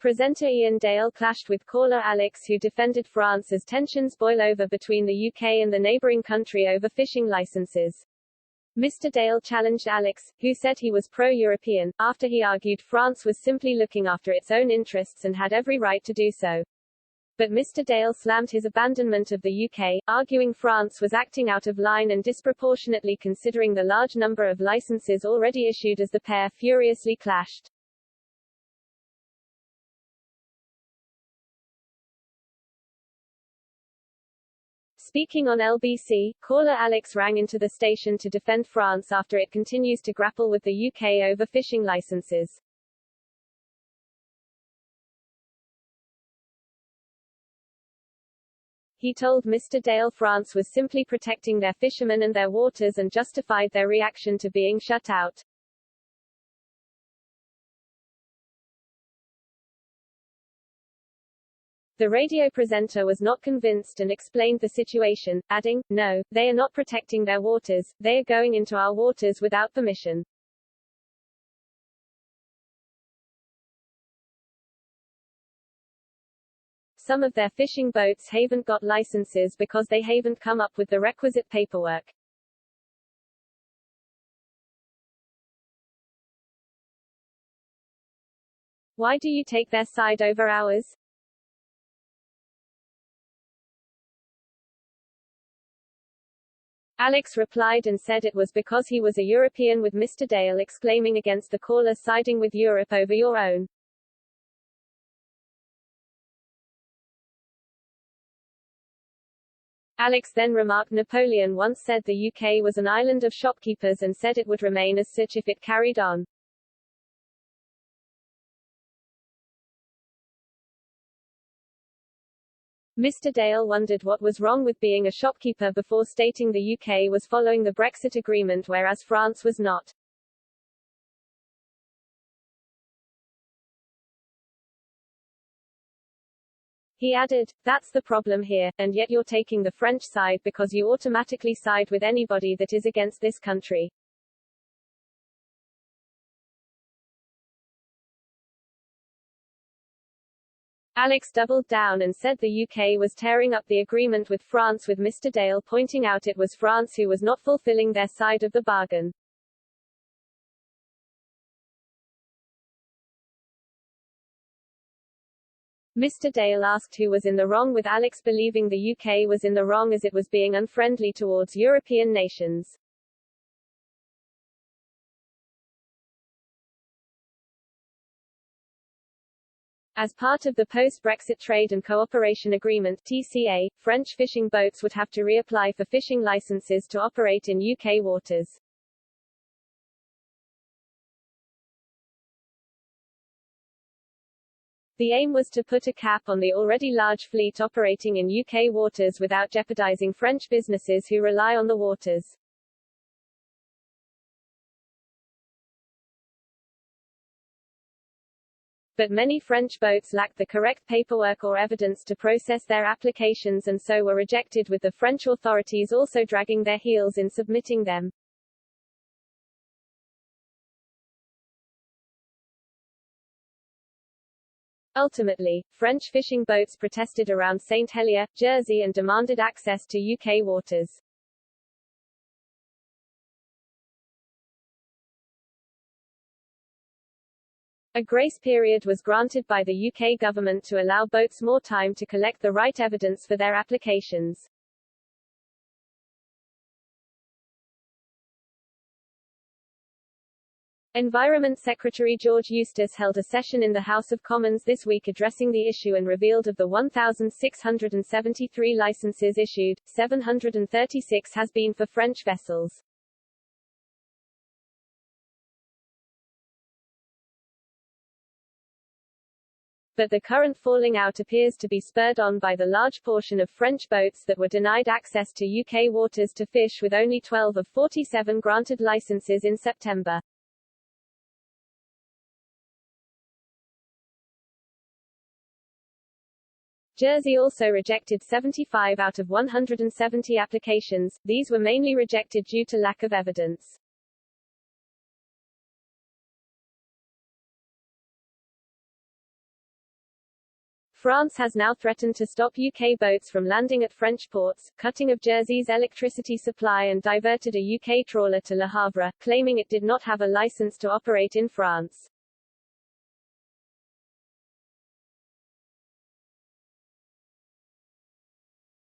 Presenter Ian Dale clashed with caller Alex, who defended France as tensions boil over between the UK and the neighbouring country over fishing licenses. Mr. Dale challenged Alex, who said he was pro-European, after he argued France was simply looking after its own interests and had every right to do so. But Mr. Dale slammed his abandonment of the UK, arguing France was acting out of line and disproportionately considering the large number of licenses already issued as the pair furiously clashed. Speaking on LBC, caller Alex rang into the station to defend France after it continues to grapple with the UK over fishing licenses. He told Mr. Dale France was simply protecting their fishermen and their waters and justified their reaction to being shut out. The radio presenter was not convinced and explained the situation, adding, "No, they are not protecting their waters, they are going into our waters without permission." Some of their fishing boats haven't got licenses because they haven't come up with the requisite paperwork. Why do you take their side over ours? Alex replied and said it was because he was a European, with Mr. Dale exclaiming against the caller siding with Europe over your own. Alex then remarked Napoleon once said the UK was an island of shopkeepers and said it would remain as such if it carried on. Mr. Dale wondered what was wrong with being a shopkeeper before stating the UK was following the Brexit agreement whereas France was not. He added, "That's the problem here, and yet you're taking the French side because you automatically side with anybody that is against this country." Alex doubled down and said the UK was tearing up the agreement with France, with Mr. Dale pointing out it was France who was not fulfilling their side of the bargain. Mr. Dale asked who was in the wrong, with Alex believing the UK was in the wrong as it was being unfriendly towards European nations. As part of the post-Brexit Trade and Cooperation Agreement (TCA), French fishing boats would have to reapply for fishing licenses to operate in UK waters. The aim was to put a cap on the already large fleet operating in UK waters without jeopardizing French businesses who rely on the waters. But many French boats lacked the correct paperwork or evidence to process their applications and so were rejected, with the French authorities also dragging their heels in submitting them. Ultimately, French fishing boats protested around St. Helier, Jersey and demanded access to UK waters. A grace period was granted by the UK government to allow boats more time to collect the right evidence for their applications. Environment Secretary George Eustace held a session in the House of Commons this week addressing the issue and revealed of the 1,673 licenses issued, 736 has been for French vessels. But the current falling out appears to be spurred on by the large portion of French boats that were denied access to UK waters to fish, with only 12 of 47 granted licenses in September. Jersey also rejected 75 out of 170 applications. These were mainly rejected due to lack of evidence. France has now threatened to stop UK boats from landing at French ports, cutting of Jersey's electricity supply and diverted a UK trawler to Le Havre, claiming it did not have a license to operate in France.